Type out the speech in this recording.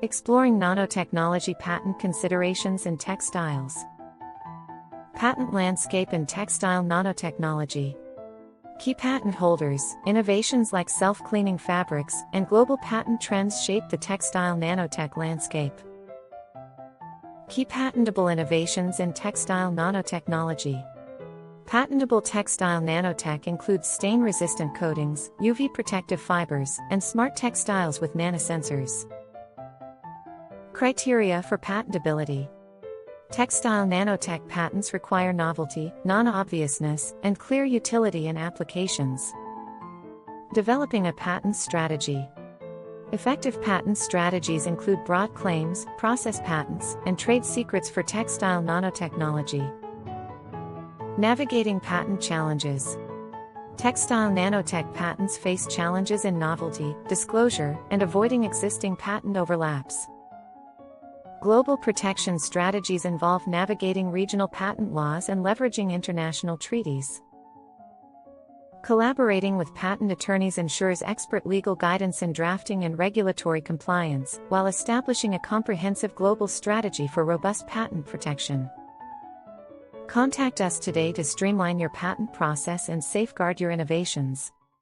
Exploring nanotechnology patent considerations in textiles. Patent landscape in textile nanotechnology. Key patent holders, innovations like self-cleaning fabrics, and global patent trends shape the textile nanotech landscape. Key patentable innovations in textile nanotechnology. Patentable textile nanotech includes stain-resistant coatings, UV-protective fibers, and smart textiles with nanosensors. Criteria for patentability. Textile nanotech patents require novelty, non-obviousness, and clear utility in applications. Developing a patent strategy. Effective patent strategies include broad claims, process patents, and trade secrets for textile nanotechnology. Navigating patent challenges. Textile nanotech patents face challenges in novelty, disclosure, and avoiding existing patent overlaps. Global protection strategies involve navigating regional patent laws and leveraging international treaties. Collaborating with patent attorneys ensures expert legal guidance in drafting and regulatory compliance, while establishing a comprehensive global strategy for robust patent protection. Contact us today to streamline your patent process and safeguard your innovations.